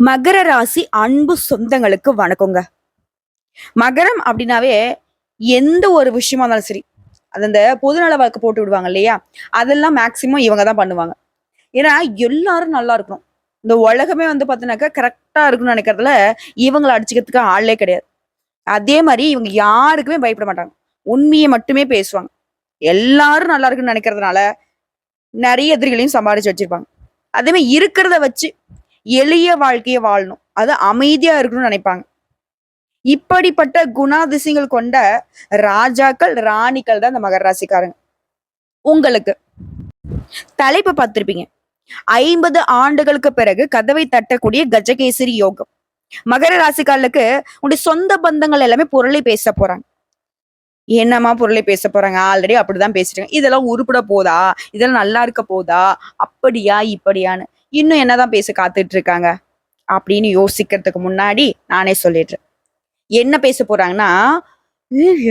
மகர ராசி அன்பு சொந்தங்களுக்கு வணக்கங்க. மகரம் அப்படின்னாவே எந்த ஒரு விஷயமா இருந்தாலும் சரி, அது அந்த பொதுநல வழக்கு போட்டு விடுவாங்க இல்லையா? அதெல்லாம் மேக்ஸிமம் இவங்க தான் பண்ணுவாங்க. ஏன்னா எல்லாரும் நல்லா இருக்கணும். இந்த உலகமே வந்து பார்த்தீங்கன்னாக்கா கரெக்ட்டா இருக்கணும்னு நினைக்கிறதுல இவங்கள அடிச்சுக்கிறதுக்கு ஆளே கிடையாது. அதே மாரி இவங்க யாருக்குமே பயப்பட மாட்டாங்க. உண்மைய மட்டுமே பேசுவாங்க. எல்லாரும் நல்லா இருக்குன்னு நினைக்கிறதுனால நெறைய எதிரிகளையும் சம்பாரிச்சு வச்சிருப்பாங்க. அதே மாரி இருக்கிறத வச்சு எளிய வாழ்க்கைய வாழணும். அது அமைதியா இருக்கணும்னு நினைப்பாங்க. இப்படிப்பட்ட குணாதிசயங்கள் கொண்ட ராஜாக்கள், ராணிகள் தான் இந்த மகர ராசிக்காரங்க. உங்களுக்கு தலைப்பு பார்த்திருப்பீங்க. 50 ஆண்டுகளுக்கு பிறகு கதவை தட்டக்கூடிய கஜகேசரி யோகம். மகர ராசிக்காரர்களுக்கு உங்களுடைய சொந்த பந்தங்கள் எல்லாமே புரளி பேச போறாங்க. என்னம்மா புரளி பேச போறாங்க? ஆல்ரெடி அப்படிதான் பேசிட்டாங்க. இதெல்லாம் உருப்பட போதா? இதெல்லாம் நல்லா இருக்க போதா? அப்படியா? இப்படியான்னு. இன்னும் என்னதான் பேச காத்துட்டு இருக்காங்க? அப்படின்னு யோசிக்கிறதுக்கு முன்னாடி நானே சொல்லிடுறேன். என்ன பேச போறாங்கன்னா,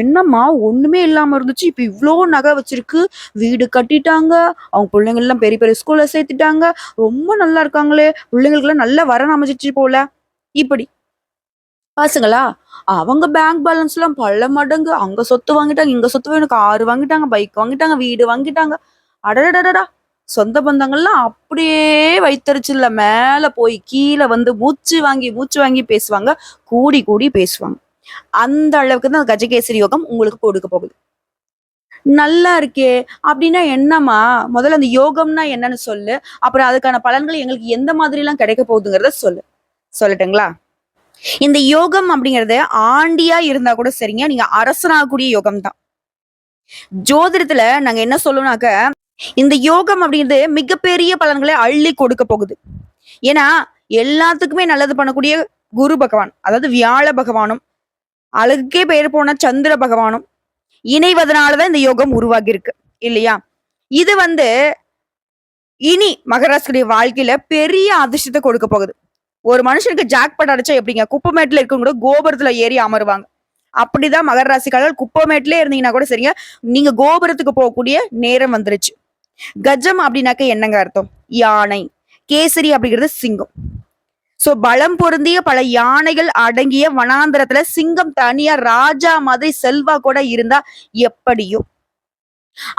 என்னம்மா ஒண்ணுமே இல்லாம இருந்துச்சு. இப்ப இவ்ளோ நகை வச்சிருக்கு. வீடு கட்டிட்டாங்க. அவங்க பிள்ளைங்கலாம் பெரிய பெரிய ஸ்கூல்ல சேர்த்துட்டாங்க. ரொம்ப நல்லா இருக்காங்களே! பிள்ளைங்களுக்கெல்லாம் நல்ல வரன் அமைஞ்சிச்சு போல." இப்படி. காசுங்களா? அவங்க பேங்க் பேலன்ஸ்லாம் பல மடங்கு. அங்க சொத்து வாங்கிட்டாங்க, இங்க சொத்து வாங்கி கார் வாங்கிட்டாங்க, பைக் வாங்கிட்டாங்க, வீடு வாங்கிட்டாங்க. அடடடடடா! சொந்த பந்தங்கள்லாம் அப்படியே வயித்தெரிச்சல்ல மேல போய் கீழ வந்து மூச்சு வாங்கி பேசுவாங்க. கூடி கூடி பேசுவாங்க. அந்த அளவுக்கு தான் கஜகேசரி யோகம் உங்களுக்கு கொடுக்க போகுது. நல்லா இருக்கே! அப்டின்னா என்னம்மா? முதல்ல அந்த யோகம்னா என்னன்னு சொல்லு. அப்புறம் அதுக்கான பலன்கள் எங்களுக்கு எந்த மாதிரிலாம் கிடைக்க போகுதுங்கிறத சொல்லு. சொல்லட்டுங்களா? இந்த யோகம் அப்படிங்கிறது ஆண்டியா இருந்தா கூட சரிங்க. நீங்க அரசனாகக்கூடிய யோகம் தான். ஜோதிடத்துல நாங்க என்ன சொல்லுவோம்னாக்க, இந்த யோகம் அப்படிங்கிறது மிகப்பெரிய பலன்களை அள்ளி கொடுக்க போகுது. ஏன்னா, எல்லாத்துக்குமே நல்லது பண்ணக்கூடிய குரு பகவான், அதாவது வியாழ பகவானும், அழகுக்கே பெயர் போன சந்திர பகவானும் இணைவதனால தான் இந்த யோகம் உருவாகி இருக்கு. இல்லையா? இது வந்து இனி மகராசியுடைய வாழ்க்கையில பெரிய அதிர்ஷ்டத்த கொடுக்க போகுது. ஒரு மனுஷனுக்கு ஜாக்பாட் அடிச்சா எப்படிங்க? குப்பமேட்ல இருக்கவங்க கூட கோபுரத்துல ஏறி அமருவாங்க. அப்படிதான் மகர ராசிக்காரர்கள் குப்பமேட்லயே இருந்தீங்கன்னா கூட சரிங்க, நீங்க கோபுரத்துக்கு போகக்கூடிய நேரம் வந்துருச்சு. கஜம் அப்படின்னாக்க என்னங்க அர்த்தம்? யானை. கேசரி அப்படிங்கிறது சிங்கம். சோ பலம் பொருந்திய பல யானைகள் அடங்கிய வனாந்தரத்துல சிங்கம் தனியா ராஜா மாதிரி செல்வா கூட இருந்தா எப்படியோ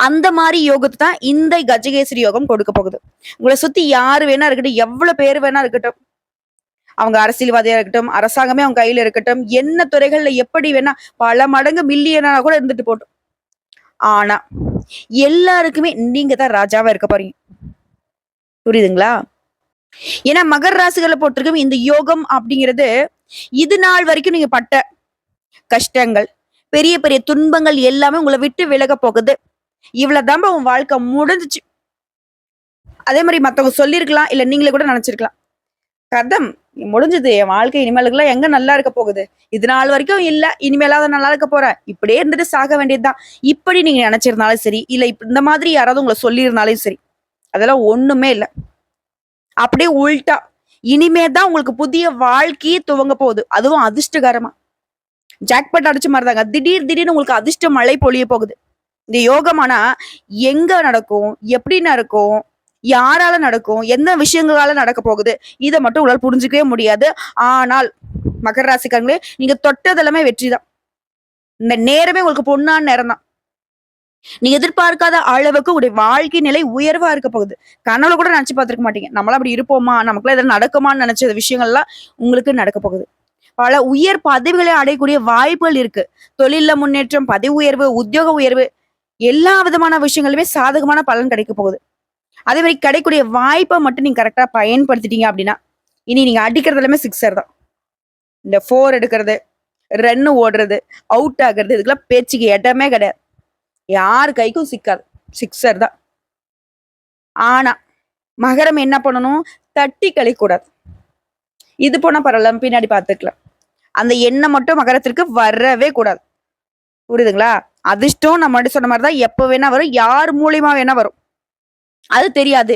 அந்த மாதிரி யோகத்தை தான் இந்த கஜகேசரி யோகம் கொடுக்க போகுது. உங்களை சுத்தி யாரு வேணா இருக்கட்டும், எவ்வளவு பேர் வேணா இருக்கட்டும், அவங்க அரசியல்வாதியா இருக்கட்டும், அரசாங்கமே அவங்க கையில இருக்கட்டும், என்ன துறைகள்ல எப்படி வேணா பல மடங்கு மில்லியனா கூட இருந்துட்டு போட்டோம். ஆனா எல்லாருக்குமே நீங்க தான் ராஜாவா இருக்க போறீங்க. புரியுதுங்களா? ஏன்னா மகர ராசிகளை பொறுத்திருக்கும் இந்த யோகம் அப்படிங்கிறது இது நாள் வரைக்கும் நீங்க பட்ட கஷ்டங்கள், பெரிய பெரிய துன்பங்கள் எல்லாமே உங்களை விட்டு விலக போகுது. இவ்வளவுதான் உன் வாழ்க்கை முடிஞ்சிச்சு. அதே மாதிரி மத்தவங்க சொல்லியிருக்கலாம், இல்ல நீங்களே கூட நினைச்சிருக்கலாம். கதம் முடிஞ்சது, என் வாழ்க்கை இனிமேலுக்குலாம் எங்க நல்லா இருக்க போகுது? இது நாள் வரைக்கும் இல்ல, இனிமேலாவது நல்லா இருக்க போறேன், இப்படியே இருந்துட்டு சாக வேண்டியதுதான். இப்படி நீங்க நினைச்சிருந்தாலும் சரி, இல்ல இந்த மாதிரி யாராவது உங்களை சொல்லியிருந்தாலும் சரி, அதெல்லாம் ஒண்ணுமே இல்ல. அப்படியே உள்டா இனிமே தான் உங்களுக்கு புதிய வாழ்க்கையே துவங்க போகுது. அதுவும் அதிர்ஷ்டகரமா. ஜாக்பாட் அடிச்ச மாதிரிதாங்க. திடீர்னு உங்களுக்கு அதிர்ஷ்ட மழை பொழிய போகுது. இந்த யோகமானா எங்க நடக்கும்? எப்படி நடக்கும்? யாரால நடக்கும்? எந்த விஷயங்களால நடக்க போகுது? இத மட்டும் உங்களால புரிஞ்சுக்கவே முடியாது. ஆனால் மகர ராசிக்காரங்களே, நீங்க தொட்டது எல்லாமே வெற்றி தான். இந்த நேரமே உங்களுக்கு பொன்னான நேரம் தான். நீங்க எதிர்பார்க்காத அளவுக்கு உங்களுடைய வாழ்க்கை நிலை உயர்வா இருக்க போகுது. கனவுல கூட நினைச்சு பார்த்திருக்க மாட்டீங்க. நம்மளாம் அப்படி இருப்போமா? நமக்குலாம் எதாவது நடக்குமான்னு நினைச்ச விஷயங்கள்லாம் உங்களுக்கு நடக்க போகுது. பல உயர் பதவிகளை அடையக்கூடிய வாய்ப்புகள் இருக்கு. தொழில்ல முன்னேற்றம், பதவி உயர்வு, உத்தியோக உயர்வு, எல்லா விதமான விஷயங்களுமே சாதகமான பலன் கிடைக்க போகுது. அதே மாதிரி கிடைக்கக்கூடிய வாய்ப்பை மட்டும் நீங்க கரெக்டா பயன்படுத்திட்டீங்க அப்படின்னா, இனி நீங்க அடிக்கிறது எல்லாமே சிக்ஸர் தான். இந்த 4 எடுக்கிறது, ரன் ஓடுறது, அவுட் ஆகுறது, இதுக்கெல்லாம் பேச்சுக்கு இடமே கிடையாது. யார் கைக்கும் சிக்காது. சிக்ஸர் தான். ஆனா மகரம் என்ன பண்ணணும்? தட்டி கழிக்கூடாது. இது போனா பரவாயில்ல, பின்னாடி பார்த்துக்கலாம். அந்த எண்ணம் மட்டும் மகரத்திற்கு வரவே கூடாது. புரியுதுங்களா? அதிர்ஷ்டம் நம்ம முன்னாடி சொன்ன மாதிரிதான் எப்ப வேணா வரும், யார் மூலியமா வேணா வரும். அது தெரியாது.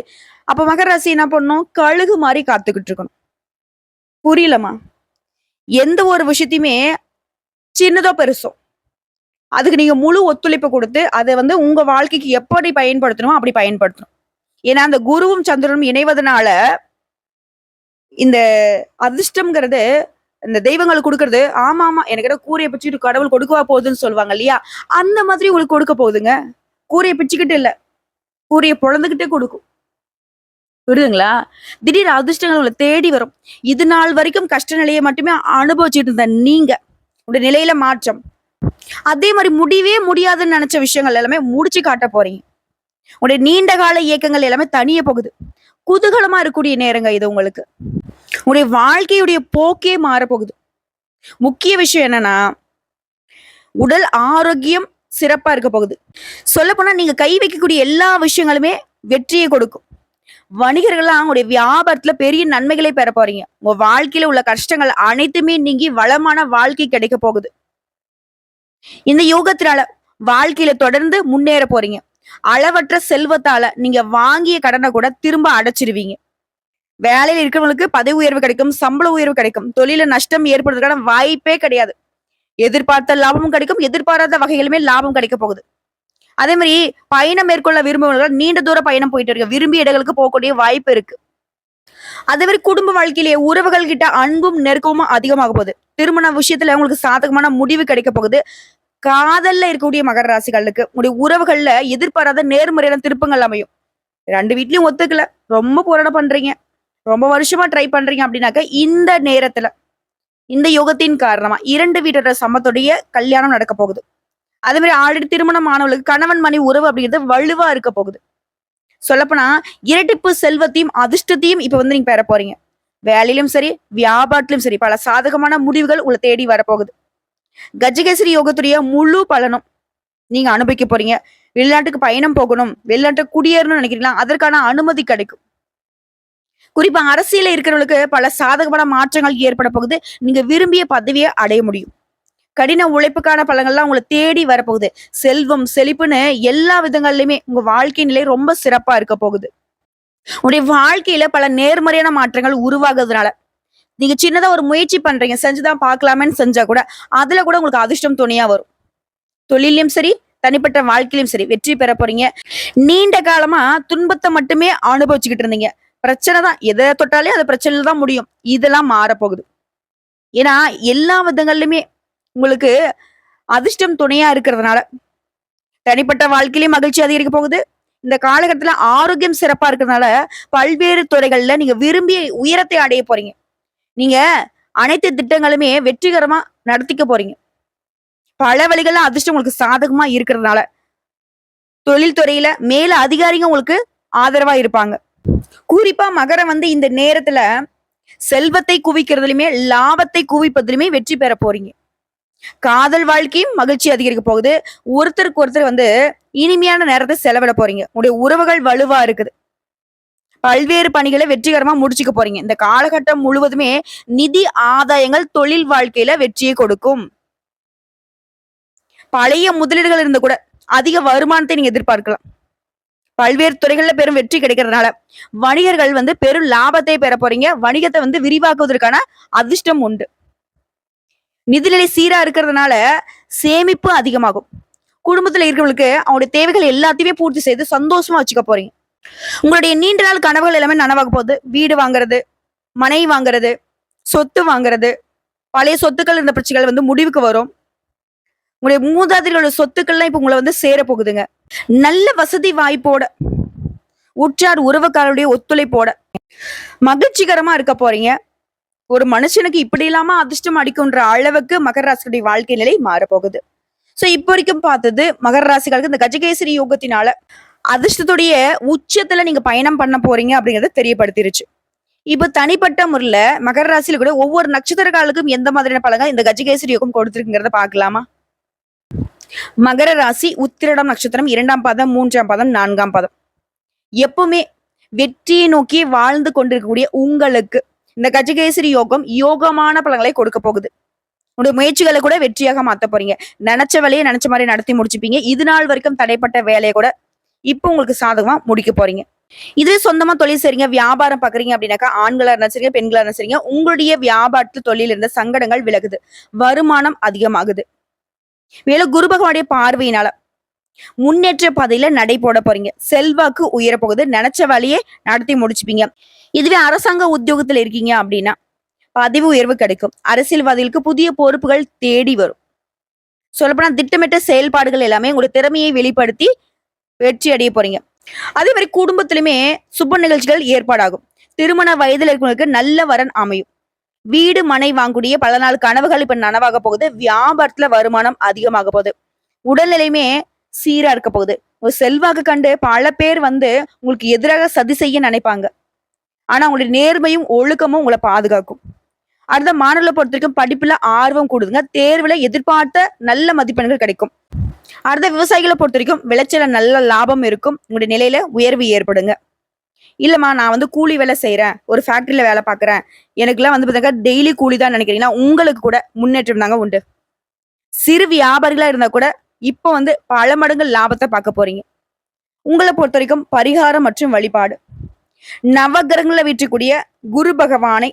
அப்ப மகர ராசி என்ன பண்ணணும்? கழுகு மாதிரி காத்துக்கிட்டு இருக்கணும். புரியலமா? எந்த ஒரு விஷயத்தையுமே சின்னதோ பெருசோ அதுக்கு நீங்க முழு ஒத்துழைப்பு கொடுத்து அதை வந்து உங்க வாழ்க்கைக்கு எப்படி பயன்படுத்தணுமோ அப்படி பயன்படுத்தணும். ஏன்னா அந்த குருவும் சந்திரனும் இணைவதனால இந்த அதிர்ஷ்டம்ங்கிறது இந்த தெய்வங்கள் கொடுக்கறது, ஆமா ஆமா எனக்கு என்ன கூரையை பிச்சுட்டு கடவுள் கொடுக்கவா போகுதுன்னு சொல்லுவாங்க இல்லையா? அந்த மாதிரி உங்களுக்கு கொடுக்க போகுதுங்க. கூரையை பிச்சுக்கிட்டு இல்ல, கூரையை பொழந்துகிட்டே கொடுக்கும். புரியுதுங்களா? திடீர் அதிர்ஷ்டங்கள் உங்களை தேடி வரும். இது நாள் வரைக்கும் கஷ்ட நிலையை மட்டுமே அனுபவிச்சுட்டு இருந்த நீங்க, உடைய நிலையில மாற்றம். அதே மாதிரி முடியவே முடியாதுன்னு நினைச்ச விஷயங்கள் எல்லாமே முடிச்சு காட்ட போறீங்க. உடைய நீண்ட கால இயக்கங்கள் எல்லாமே தனிய போகுது. குதூகலமா இருக்கக்கூடிய நேரங்க இது உங்களுக்கு. உடைய வாழ்க்கையுடைய போக்கே மாறப்போகுது. முக்கிய விஷயம் என்னன்னா, உடல் ஆரோக்கியம் சிறப்பா இருக்க போகுது. சொல்லப்போனா நீங்க கை வைக்கக்கூடிய எல்லா விஷயங்களுமே வெற்றியை கொடுக்கும். வணிகர்கள்லாம் உங்களுடைய வியாபாரத்துல பெரிய நன்மைகளை பெற போறீங்க. உங்க வாழ்க்கையில உள்ள கஷ்டங்கள் அனைத்துமே நீங்கி வளமான வாழ்க்கை கிடைக்க போகுது. இந்த யோகத்தினால வாழ்க்கையில தொடர்ந்து முன்னேற போறீங்க. அளவற்ற செல்வத்தால நீங்க வாங்கிய கடனை கூட திரும்ப அடைச்சிருவீங்க. வேலையில இருக்கிறவங்களுக்கு பதவி உயர்வு கிடைக்கும், சம்பள உயர்வு கிடைக்கும். தொழில நஷ்டம் ஏற்படுறதுக்கான வாய்ப்பே கிடையாது. எதிர்பார்த்த லாபமும் கிடைக்கும், எதிர்பாராத வகையிலுமே லாபம் கிடைக்க போகுது. அதே மாதிரி பயணம் மேற்கொள்ள விரும்புபவர்கள் நீண்ட தூர பயணம் போயிட்டு இருக்க விரும்பிய இடங்களுக்கு போகக்கூடிய வாய்ப்பு இருக்கு. அதே மாதிரி குடும்ப வாழ்க்கையிலேயே உறவுகள் கிட்ட அன்பும் நெருக்கமும் அதிகமாக போகுது. திருமண விஷயத்துல உங்களுக்கு சாதகமான முடிவு கிடைக்க போகுது. காதல்ல இருக்கக்கூடிய மகர ராசிகளுக்கு உங்களுடைய உறவுகள்ல எதிர்பாராத நேர்மறையான திருப்பங்கள் அமையும். 2 வீட்லயும் ஒத்துக்கல, ரொம்ப போராட்டம் பண்றீங்க, ரொம்ப வருஷமா ட்ரை பண்றீங்க அப்படின்னாக்க இந்த நேரத்துல இந்த யோகத்தின் காரணமா 2 வீட்டோட சம்மத்துடைய கல்யாணம் நடக்க போகுது. அதே மாதிரி ஆல்ரெடி திருமணம் ஆனவங்களுக்கு கணவன் மனைவி உறவு அப்படிங்கிறது வலுவா இருக்க போகுது. சொல்லப்போனா இரட்டிப்பு செல்வத்தையும் அதிர்ஷ்டத்தையும் இப்ப வந்து நீங்க பெற போறீங்க. வேலையிலும் சரி, வியாபாரத்திலும் சரி, பல சாதகமான முடிவுகள் உங்களை தேடி வரப்போகுது. கஜகேசரி யோகத்துடைய முழு பலனும் நீங்க அனுபவிக்க போறீங்க. வெளிநாட்டுக்கு பயணம் போகணும், வெளிநாட்டுக்கு குடியேறணும்னு நினைக்கிறீங்களா? அதற்கான அனுமதி கிடைக்கும். குறிப்பா அரசியல இருக்கிறவங்களுக்கு பல சாதகமான மாற்றங்கள் ஏற்பட போகுது. நீங்க விரும்பிய பதவியை அடைய முடியும். கடின உழைப்புக்கான பலன்கள்லாம் உங்களை தேடி வரப்போகுது. செல்வம் செழிப்புன்னு எல்லா விதங்கள்லயுமே உங்க வாழ்க்கை நிலை ரொம்ப சிறப்பா இருக்க போகுது. உங்களுடைய வாழ்க்கையில பல நேர்மறையான மாற்றங்கள் உருவாகுறதுனால நீங்க சின்னதா ஒரு முயற்சி பண்றீங்க, செஞ்சுதான் பார்க்கலாமேன்னு செஞ்சா கூட அதுல கூட உங்களுக்கு அதிர்ஷ்டம் துணையா வரும். தொழிலையும் சரி, தனிப்பட்ட வாழ்க்கையிலும் சரி வெற்றி பெற போறீங்க. நீண்ட காலமா துன்பத்தை மட்டுமே அனுபவிச்சுக்கிட்டு இருந்தீங்க. பிரச்சனை தான், எதை தொட்டாலே அது பிரச்சனையில தான் முடியும். இதெல்லாம் மாறப்போகுது. ஏன்னா எல்லா விதங்கள்லயுமே உங்களுக்கு அதிர்ஷ்டம் துணையா இருக்கிறதுனால தனிப்பட்ட வாழ்க்கையிலயும் மகிழ்ச்சி அதிகரிக்க போகுது. இந்த காலகட்டத்துல ஆரோக்கியம் சிறப்பா இருக்கிறதுனால பல்வேறு துறைகள்ல நீங்க விரும்பிய உயரத்தை அடைய போறீங்க. நீங்க அனைத்து திட்டங்களுமே வெற்றிகரமா நடத்திக்க போறீங்க. பல வழிகள்ல அதிர்ஷ்டம் உங்களுக்கு சாதகமா இருக்கிறதுனால தொழில்துறையில மேல அதிகாரிங்க உங்களுக்கு ஆதரவா இருப்பாங்க. குறிப்பா மகரம் வந்து இந்த நேரத்துல செல்வத்தை குவிக்கிறதுலயுமே லாபத்தை குவிப்பதிலுமே வெற்றி பெற போறீங்க. காதல் வாழ்க்கையும் மகிழ்ச்சி அதிகரிக்க போகுது. ஒருத்தருக்கு ஒருத்தர் வந்து இனிமையான நேரத்தை செலவிட போறீங்க. உங்களுடைய உறவுகள் வலுவா இருக்குது. பல்வேறு பணிகளை வெற்றிகரமா முடிச்சுக்க போறீங்க. இந்த காலகட்டம் முழுவதுமே நிதி ஆதாயங்கள் தொழில் வாழ்க்கையில வெற்றியை கொடுக்கும். பழைய முதலீடுகள் இருந்து கூட அதிக வருமானத்தை நீங்க எதிர்பார்க்கலாம். பல்வேறு துறைகள்ல பெரும் வெற்றி கிடைக்கிறதுனால வணிகர்கள் வந்து பெரும் லாபத்தை பெற போறீங்க. வணிகத்தை வந்து விரிவாக்குவதற்கான அதிர்ஷ்டம் உண்டு. நிதிநிலை சீரா இருக்கிறதுனால சேமிப்பு அதிகமாகும். குடும்பத்துல இருக்கிறவங்களுக்கு அவங்களுடைய தேவைகள் எல்லாத்தையுமே பூர்த்தி செய்து சந்தோஷமா வச்சுக்க போறீங்க. உங்களுடைய நீண்ட நாள் கனவுகள் எல்லாமே நனவாக போகுது. வீடு வாங்குறது, மனை வாங்குறது, சொத்து வாங்குறது, பழைய சொத்துக்கள் இருந்த பிரச்சனைகள் வந்து முடிவுக்கு வரும். உங்களுடைய மூதாதைகளோட சொத்துக்கள்லாம் இப்ப உங்களை வந்து சேர போகுதுங்க. நல்ல வசதி வாய்ப்போட உற்றார் உறவுக்காரருடைய ஒத்துழைப்போட மகிழ்ச்சிகரமா இருக்க போறீங்க. ஒரு மனுஷனுக்கு இப்படி இல்லாம அதிர்ஷ்டம் அடிக்கும்ன்ற அளவுக்கு மகர ராசியுடைய வாழ்க்கை நிலை மாறப்போகுது. சோ இப்ப வரைக்கும் பார்த்தது மகர ராசிகளுக்கு இந்த கஜகேசரி யோகத்தினால அதிர்ஷ்டத்துடைய உச்சத்துல நீங்க பயணம் பண்ண போறீங்க அப்படிங்கறத தெரியப்படுத்திருச்சு. இப்ப தனிப்பட்ட முறையில மகர ராசியில கூட ஒவ்வொரு நட்சத்திரக்காலுக்கும் எந்த மாதிரியான பலன்கள் இந்த கஜகேசரி யோகம் கொடுத்திருக்குங்கிறத பாக்கலாமா? மகர ராசி உத்திரடம் நட்சத்திரம் 2ஆம் பாதம், 3ஆம் பாதம், 4ஆம் பாதம். எப்பவுமே வெற்றியை நோக்கி வாழ்ந்து கொண்டிருக்கக்கூடிய உங்களுக்கு இந்த கஜகேசரி யோகம் யோகமான பலன்களை கொடுக்க போகுது. உங்களுடைய முயற்சிகளை கூட வெற்றியாக மாத்த போறீங்க. நினைச்ச வேலையை நினைச்ச மாதிரி நடத்தி முடிச்சுப்பீங்க. இது நாள் வரைக்கும் தடைப்பட்ட வேலையை கூட இப்ப உங்களுக்கு சாதகமா முடிக்க போறீங்க. இதே சொந்தமா தொழில் செய்றீங்க, வியாபாரம் பாக்குறீங்க அப்படின்னாக்கா ஆண்களா இருந்தா சரிங்க, பெண்களா இருந்தா சரிங்க, உங்களுடைய வியாபாரத்து தொழில் இருந்த சங்கடங்கள் விலகுது. வருமானம் அதிகமாகுது. மேலும் குரு பகவானுடைய பார்வையினால முன்னேற்ற பாதையில நடை போட போறீங்க. செல்வாக்கு உயரப் போகுது. நெனச்ச வேலையே நடத்தி முடிச்சுப்பீங்க. இதுவே அரசாங்க உத்தியோகத்துல இருக்கீங்க அப்படின்னா, பதவி உயர்வு கிடைக்கும். அரசியல்வாதிகளுக்கு புதிய பொறுப்புகள் தேடி வரும். சொல்லப்போனா திட்டமிட்ட செயல்பாடுகள் எல்லாமே உங்களுடைய திறமையை வெளிப்படுத்தி வெற்றி அடைய போறீங்க. அதே மாரி குடும்பத்திலுமே சுப நிகழ்ச்சிகள் ஏற்பாடாகும். திருமண வயதில இருக்கிறவங்களுக்கு நல்ல வரன் அமையும். வீடு, மனை வாங்கக்கூடிய பல நாள் கனவுகள் இப்ப நனவாக போகுது. வியாபாரத்துல வருமானம் அதிகமாக போகுது. உடல்நிலையுமே சீரா இருக்க போகுது. ஒரு செல்வாக்கு கண்டு பல பேர் வந்து உங்களுக்கு எதிராக சதி செய்ய நினைப்பாங்க. ஆனா உங்களுடைய நேர்மையும், ஒழுக்கமும் உங்கள பாதுகாக்கும். அடுத்த மாணவர்களை பொறுத்தவரைக்கும் படிப்புல ஆர்வம் கூடுதுங்க. தேர்வுல எதிர்பார்த்த நல்ல மதிப்பெண்கள் கிடைக்கும். அடுத்த விவசாயிகளை பொறுத்தவரைக்கும் விளைச்சல நல்ல லாபம் இருக்கும். உங்களுடைய நிலையில உயர்வு ஏற்படுங்க. இல்லம்மா நான் வந்து கூலி வேலை செய்றேன். ஒரு ஃபேக்டரியில வேலை பார்க்குறேன். எனக்கெல்லாம் வந்து பார்த்தீங்கன்னா டெய்லி கூலி தான் நினைக்கிறீங்கன்னா, உங்களுக்கு கூட முன்னேற்றம் தாங்க உண்டு. சிறு வியாபாரிகளா இருந்தா கூட இப்போ வந்து பல மடங்கு லாபத்தை பார்க்க போறீங்க. உங்கள பொறுத்தவரைக்கும் பரிகாரம் மற்றும் வழிபாடு. நவகிரகங்கள வீற்றக்கூடிய குரு பகவானை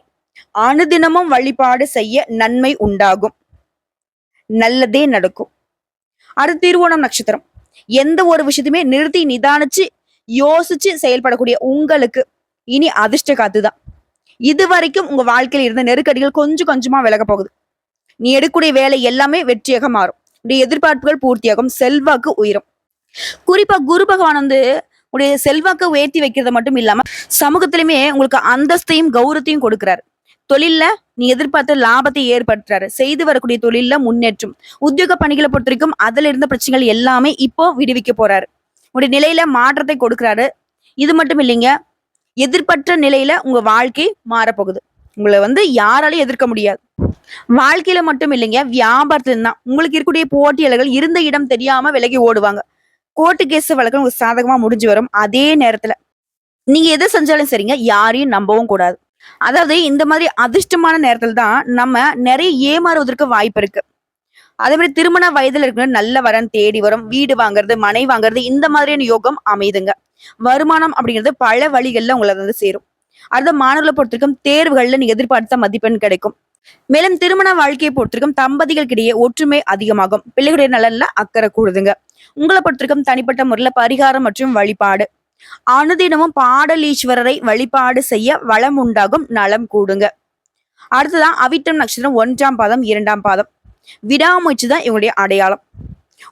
அனுதினமும் வழிபாடு செய்ய நன்மை உண்டாகும். நல்லதே நடக்கும். அடுத்து திருவோணம் நட்சத்திரம். எந்த ஒரு விஷயத்தையுமே நிறுத்தி நிதானிச்சு யோசிச்சு செயல்படக்கூடிய உங்களுக்கு இனி அதிர்ஷ்ட காத்துதான். இது வரைக்கும் உங்க வாழ்க்கையில இருந்த நெருக்கடிகள் கொஞ்சம் கொஞ்சமா விலக போகுது. நீ எடுக்கக்கூடிய வேலை எல்லாமே வெற்றியாக மாறும். உடைய எதிர்பார்ப்புகள் பூர்த்தியாகும். செல்வாக்கு உயரும். குறிப்பா குரு பகவான் வந்து உடைய செல்வாக்க உயர்த்தி வைக்கிறது மட்டும் இல்லாம சமூகத்திலுமே உங்களுக்கு அந்தஸ்தையும் கௌரவத்தையும் கொடுக்கிறாரு. தொழில்ல நீ எதிர்பார்த்த லாபத்தை ஏற்படுத்துறாரு. செய்து வரக்கூடிய தொழில்ல முன்னேற்றம். உத்தியோக பணிகளை பொறுத்த வரைக்கும் அதுல இருந்த பிரச்சனைகள் எல்லாமே இப்போ விடுவிக்க போறாரு. உடைய நிலையில மாற்றத்தை கொடுக்கிறாரு. இது மட்டும் இல்லைங்க, எதிர்பற்ற நிலையில உங்க வாழ்க்கை மாறப்போகுது. உங்களை வந்து யாராலையும் எதிர்க்க முடியாது. வாழ்க்கையில மட்டும் இல்லைங்க, வியாபாரத்துல தான் உங்களுக்கு இருக்கக்கூடிய போட்டியாளர்கள் இருந்த இடம் தெரியாம விலகி ஓடுவாங்க. கோர்ட்டு கேஸ் வழக்கு உங்களுக்கு சாதகமா முடிஞ்சு வரும். அதே நேரத்துல நீங்க எதை செஞ்சாலும் சரிங்க, யாரையும் நம்பவும் கூடாது. அதாவது இந்த மாதிரி அதிர்ஷ்டமான நேரத்துல தான் நம்ம நிறைய ஏமாறுவதற்கு வாய்ப்பு இருக்கு. அதே மாதிரி திருமண வயதுல இருக்கிற நல்ல வரன் தேடி வரும். வீடு வாங்குறது, மனை வாங்குறது, இந்த மாதிரியான யோகம் அமைதுங்க. வருமானம் அப்படிங்கிறது பல வழிகள்ல உங்களை வந்து சேரும். அடுத்த மாணவர்களை பொறுத்திருக்கும் தேர்வுகள்ல நீங்க எதிர்பார்த்த மதிப்பெண் கிடைக்கும். மேலும் திருமண வாழ்க்கையை பொறுத்திருக்கும் தம்பதிகளுக்கிடையே ஒற்றுமை அதிகமாகும். பிள்ளைகளுடைய நலன்ல அக்கறை கூடுதுங்க. உங்களை பொறுத்திருக்கும் தனிப்பட்ட முறையில பரிகாரம் மற்றும் வழிபாடு. அனுதினமும் பாடலீஸ்வரரை வழிபாடு செய்ய வளம் உண்டாகும், நலம் கூடுங்க. அடுத்ததான் அவிட்டம் நட்சத்திரம் 1ஆம் பாதம் 2ஆம் பாதம். விடாமுயற்சி தான் இவங்களுடைய அடையாளம்.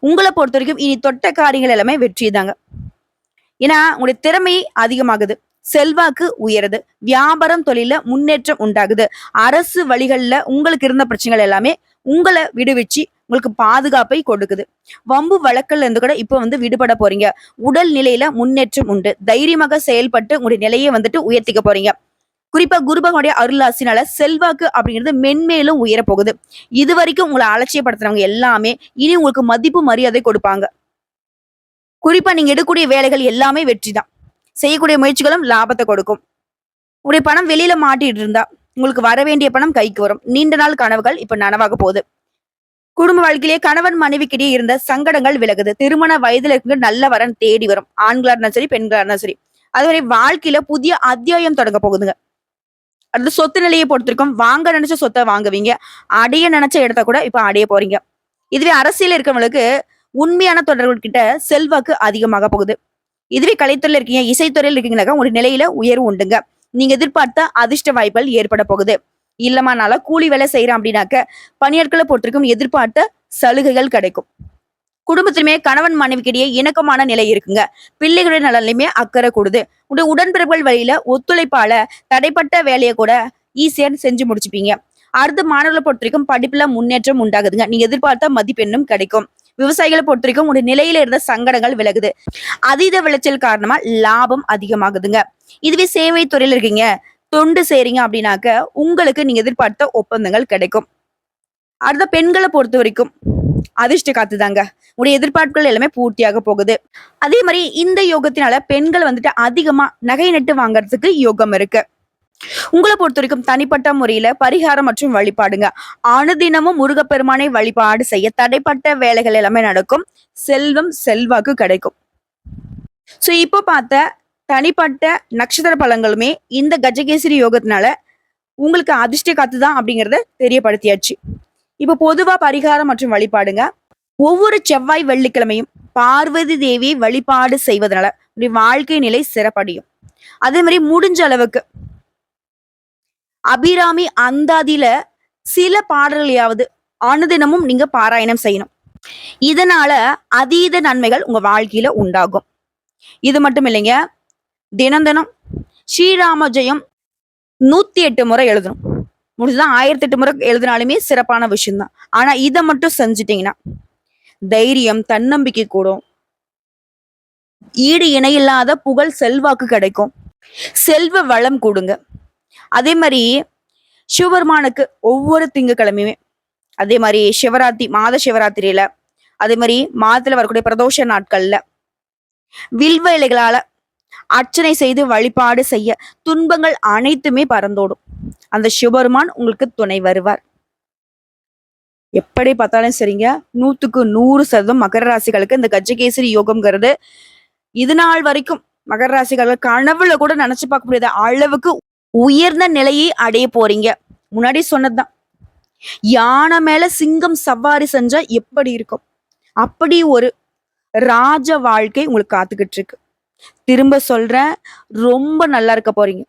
உங்களை பொறுத்த வரைக்கும் இனி தொட்ட காரியங்கள் எல்லாமே வெற்றி தாங்க. ஏன்னா உங்களுடைய திறமை அதிகமாகுது. செல்வாக்கு உயருது. வியாபாரம் தொழில முன்னேற்றம் உண்டாகுது. அரசு வழிகள்ல உங்களுக்கு இருந்த பிரச்சனைகள் எல்லாமே உங்களை விடுவிச்சு உங்களுக்கு பாதுகாப்பை கொடுக்குது. வம்பு வழக்கல்ல இருந்து கூட இப்ப வந்து விடுபட போறீங்க. உடல் நிலையில முன்னேற்றம் உண்டு. தைரியமாக செயல்பட்டு உங்களுடைய நிலையை வந்துட்டு உயர்த்திக்க போறீங்க. குறிப்பா குரு பகவானுடைய அருளாசினால செல்வாக்கு அப்படிங்கிறது மென்மேலும் உயர போகுது. இது வரைக்கும் உங்களை அலட்சியப்படுத்துறவங்க எல்லாமே இனி உங்களுக்கு மதிப்பு மரியாதை கொடுப்பாங்க. குறிப்பா நீங்க எடுக்கக்கூடிய வேலைகள் எல்லாமே வெற்றி தான். செய்யக்கூடிய முயற்சிகளும் லாபத்தை கொடுக்கும். உங்களுடைய பணம் வெளியில மாட்டிட்டு இருந்தா உங்களுக்கு வர வேண்டிய பணம் கைக்கு வரும். நீண்ட நாள் கனவுகள் இப்ப நனவாக போகுது. குடும்ப வாழ்க்கையிலேயே கணவன் மனைவிக்கிடையே இருந்த சங்கடங்கள் விலகுது. திருமண வயதுல இருக்க நல்ல வரன் தேடி வரும். ஆண்களா இருந்தாலும் சரி, பெண்களா இருந்தாலும் சரி. அதுவரை வாழ்க்கையில புதிய அத்தியாயம் தொடங்க போகுதுங்க. அடுத்து சொத்து நிலையை பொறுத்திருக்கும். வாங்க நினைச்ச சொத்தை வாங்குவீங்க. அடைய நினைச்ச இடத்த கூட இப்ப அடைய போறீங்க. இதுவே அரசியல் இருக்கிறவங்களுக்கு உண்மையான தொடர்கள் கிட்ட செல்வாக்கு அதிகமாக போகுது. இதுவே கலைத்துறையில இருக்கீங்க, இசைத்துறையில் இருக்கீங்கன்னாக்கா உங்களுடைய நிலையில உயர்வு உண்டுங்க. நீங்க எதிர்பார்த்த அதிர்ஷ்ட வாய்ப்புகள் ஏற்பட போகுது. இல்லமானால கூலி வேலை செய்யறேன் அப்படின்னாக்க பணியாட்களை பொறுத்திருக்கும் எதிர்பார்த்த சலுகைகள் கிடைக்கும். குடும்பத்திலுமே கணவன் மனைவிக்கிடையே இணக்கமான நிலை இருக்குங்க. பிள்ளைகளுடைய நலன்லையுமே அக்கறை கூடுது. உடைய உடன்பிறப்புகள் வழியில ஒத்துழைப்பால தடைப்பட்ட வேலையை கூட ஈஸியா செஞ்சு முடிச்சுப்பீங்க. அடுத்த மாணவர்களை பொறுத்திருக்கும் படிப்புல முன்னேற்றம் உண்டாகுதுங்க. நீங்க எதிர்பார்த்த மதிப்பெண்ணும் கிடைக்கும். விவசாயிகளை பொறுத்திருக்கும் உடைய நிலையில இருந்த சங்கடங்கள் விலகுது. அதீத விளைச்சல் காரணமா லாபம் அதிகமாகுதுங்க. இதுவே சேவை துறையில இருக்கீங்க, தொண்டு செய்றீங்க அப்படின்னாக்க உங்களுக்கு நீங்க எதிர்பார்த்த ஒப்பந்தங்கள் கிடைக்கும். அடுத்த பெண்களை பொறுத்த வரைக்கும் அதிர்ஷ்ட காத்துதாங்க. உடைய எதிர்பார்ப்புகள் எல்லாமே பூர்த்தியாக போகுது. அதே மாதிரி இந்த யோகத்தினால பெண்கள் வந்துட்டு அதிகமா நகை நட்டு வாங்கறதுக்கு யோகம் இருக்கு. உங்களை பொறுத்த வரைக்கும் தனிப்பட்ட முறையில பரிகாரம் மற்றும் வழிபாடுங்க. அனுதினமும் முருகப்பெருமானை வழிபாடு செய்ய தடைப்பட்ட வேலைகள் எல்லாமே நடக்கும். செல்வம் செல்வாக்கு கிடைக்கும். சோ இப்போ பார்த்த தனிப்பட்ட நட்சத்திர பலன்களுமே இந்த கஜகேசரி யோகத்தினால உங்களுக்கு அதிர்ஷ்ட காத்துதான் அப்படிங்கறத தெரியப்படுத்தியாச்சு. இப்ப பொதுவா பரிகாரம் மற்றும் வழிபாடுங்க. ஒவ்வொரு செவ்வாய் வெள்ளிக்கிழமையும் பார்வதி தேவியை வழிபாடு செய்வதனால உங்களுடைய வாழ்க்கை நிலை சிறப்படையும். அதே மாதிரி முடிஞ்ச அளவுக்கு அபிராமி அந்தாதியில சில பாடல்களையாவது அனுதினமும் நீங்க பாராயணம் செய்யணும். இதனால அதீத நன்மைகள் உங்க வாழ்க்கையில உண்டாகும். இது மட்டும் இல்லைங்க, தினம் தினம் ஸ்ரீராம ஜெயம் 108 முறை எழுதணும். முடிஞ்சுதான் 1008 முறை எழுதினாலுமே சிறப்பான விஷயம்தான். ஆனா இதை மட்டும் செஞ்சுட்டீங்கன்னா தைரியம், தன்னம்பிக்கை கூடும், ஈடு இணையில்லாத புகழ் செல்வாக்கு கிடைக்கும், செல்வ வளம் கூடுங்க. அதே மாதிரி சிவபெருமானுக்கு ஒவ்வொரு திங்கக்கிழமையுமே, அதே மாதிரி சிவராத்திரி, மாத சிவராத்திரியில, அதே மாதிரி மாதத்துல வரக்கூடிய பிரதோஷ நாட்கள்ல வில்வ இலைகளால அர்ச்சனை செய்து வழிபாடு செய்ய துன்பங்கள் அனைத்துமே பறந்தோடும். அந்த சிவபெருமான் உங்களுக்கு துணை வருவார். எப்படி பார்த்தாலும் சரிங்க, 100% மகர ராசிகளுக்கு இந்த கஜகேசரி யோகம்ங்கிறது இது நாள் வரைக்கும் மகர ராசிகள் கனவுல கூட நினைச்சு பார்க்க முடியாத அளவுக்கு உயர்ந்த நிலையை அடைய போறீங்க. முன்னாடி சொன்னதுதான், யானை மேல சிங்கம் சவாரி செஞ்சா எப்படி இருக்கும், அப்படி ஒரு ராஜ வாழ்க்கை உங்களுக்கு காத்துக்கிட்டு இருக்கு. திரும்ப சொல்றேன், ரொம்ப நல்லா இருக்க போறீங்க.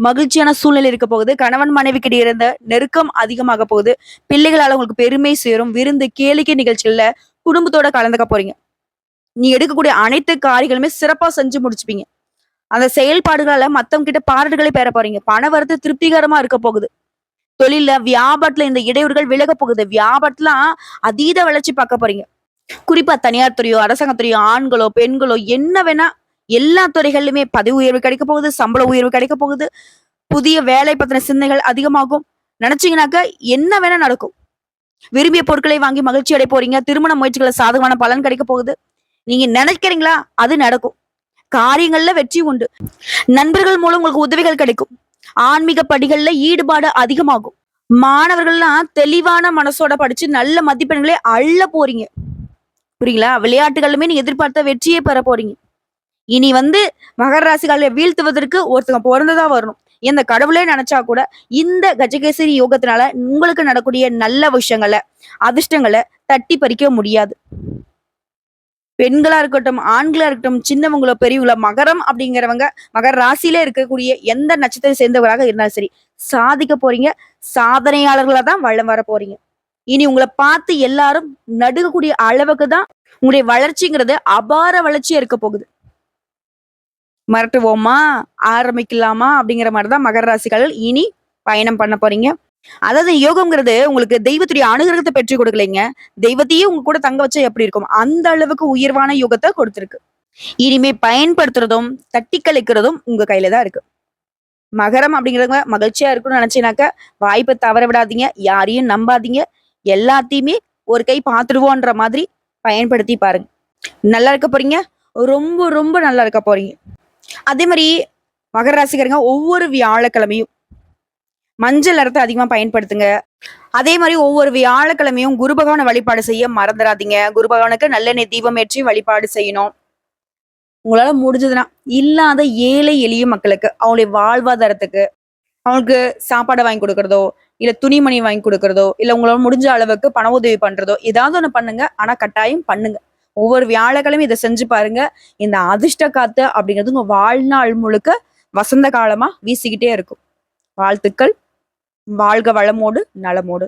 மகிழ்ச்சியான சூழ்நிலை இருக்க போகுது. கணவன் மனைவிக்கிட்ட இருந்த நெருக்கம் அதிகமாக போகுது. பிள்ளைகளால உங்களுக்கு பெருமை சேரும். விருந்து, கேளிக்கை நிகழ்ச்சிகள்ல குடும்பத்தோட கலந்துக்க போறீங்க. நீ எடுக்கக்கூடிய அனைத்து காரியங்களுமே சிறப்பா செஞ்சு முடிச்சுப்பீங்க. அந்த செயல்பாடுகளால மத்தவங்க கிட்ட பாராட்டுகளை பெற போறீங்க. பண வரத்து திருப்திகரமா இருக்க போகுது. தொழில, வியாபாரத்துல இந்த இடையூறுகள் விலக போகுது. வியாபாரத்துல அதீத வளர்ச்சி பார்க்க போறீங்க. குறிப்பா தனியார் துறையோ, அரசாங்க துறையோ, ஆண்களோ பெண்களோ என்ன வேணா எல்லா துறைகளிலுமே பதவி உயர்வு கிடைக்க போகுது, சம்பள உயர்வு கிடைக்க போகுது, புதிய வேலை பத்தின சிந்தனைகள் அதிகமாகும். நினைச்சீங்கன்னாக்க என்ன வேணா நடக்கும். விரும்பிய பொருட்களை வாங்கி மகிழ்ச்சி அடைய போறீங்க. திருமண முயற்சிகளை சாதகமான பலன் கிடைக்க போகுது. நீங்க நினைக்கிறீங்களா அது நடக்கும். காரியங்கள்ல வெற்றி உண்டு. நண்பர்கள் மூலம் உங்களுக்கு உதவிகள் கிடைக்கும். ஆன்மீக படிகள்ல ஈடுபாடு அதிகமாகும். மாணவர்கள்லாம் தெளிவான மனசோட படிச்சு நல்ல மதிப்பெண்களை அள்ள போறீங்க. புரியுங்களா? விளையாட்டுகளுமே நீங்க எதிர்பார்த்த வெற்றியை பெற போறீங்க. இனி மகர ராசிகளை வீழ்த்துவதற்கு ஒருத்தங்க பிறந்ததா வரணும். எந்த கடவுளே நினைச்சா கூட இந்த கஜகேசரி யோகத்தினால உங்களுக்கு நடக்கூடிய நல்ல விஷயங்களை, அதிர்ஷ்டங்களை தட்டி பறிக்க முடியாது. பெண்களா இருக்கட்டும், ஆண்களா இருக்கட்டும், சின்னவங்களோ பெரியவங்களோ, மகரம் அப்படிங்கிறவங்க மகர ராசியில இருக்கக்கூடிய எந்த நட்சத்திரம் சேர்ந்தவர்களாக இருந்தாலும் சரி, சாதிக்க போறீங்க. சாதனையாளர்களா தான் வளம் வர போறீங்க. இனி உங்களை பார்த்து எல்லாரும் நடுங்கக்கூடிய அளவுக்கு தான் உங்களுடைய வளர்ச்சிங்கிறது அபார வளர்ச்சியா இருக்க போகுது. மிரட்டுவோமா, ஆரம்பிக்கலாமா அப்படிங்கிற மாதிரிதான் மகர ராசிகள் இனி பயணம் பண்ண போறீங்க. அதாவது யோகம்ங்கிறது உங்களுக்கு தெய்வத்துடைய அனுகிரகத்தை பெற்று கொடுக்கலைங்க, தெய்வத்தையே உங்க கூட தங்க வச்சா எப்படி இருக்கும் அந்த அளவுக்கு உயர்வான யோகத்தை கொடுத்திருக்கு. இனிமே பயன்படுத்துறதும் தட்டி கழிக்கிறதும் உங்க கையில தான் இருக்கு. மகரம் அப்படிங்கிறவங்க மகிழ்ச்சியா இருக்கும்னு நினைச்சீனாக்க வாய்ப்பை தவற விடாதீங்க. யாரையும் நம்பாதீங்க. எல்லாத்தையுமே ஒரு கை பார்த்துடுவோன்ற மாதிரி பயன்படுத்தி பாருங்க. நல்லா இருக்க போறீங்க. ரொம்ப ரொம்ப நல்லா இருக்க போறீங்க. அதே மாதிரி மகர ராசிக்காரங்க ஒவ்வொரு வியாழக்கிழமையும் மஞ்சள் நிறத்தை அதிகமா பயன்படுத்துங்க. அதே மாதிரி ஒவ்வொரு வியாழக்கிழமையும் குரு பகவானை வழிபாடு செய்ய மறந்துடாதீங்க. குரு பகவானுக்கு நல்லெண்ணெய் தீபம் ஏற்றி வழிபாடு செய்யணும். உங்களால முடிஞ்சதுன்னா இல்லாத ஏழை எளிய மக்களுக்கு அவங்களுடைய வாழ்வாதாரத்துக்கு அவங்களுக்கு சாப்பாடை வாங்கி கொடுக்கறதோ, இல்ல துணிமணி வாங்கி கொடுக்கறதோ, இல்ல உங்களால முடிஞ்ச அளவுக்கு பண உதவி பண்றதோ ஏதாவது ஒண்ணு பண்ணுங்க. ஆனா கட்டாயம் பண்ணுங்க. ஒவ்வொரு வியாழக்கிழமையும் இதை செஞ்சு பாருங்க. இந்த அதிர்ஷ்ட காத்து அப்படிங்கிறது உங்க வாழ்நாள் முழுக்க வசந்த காலமா வீசிக்கிட்டே இருக்கும். வாழ்த்துக்கள். வாழ்க வளமோடு நலமோடு.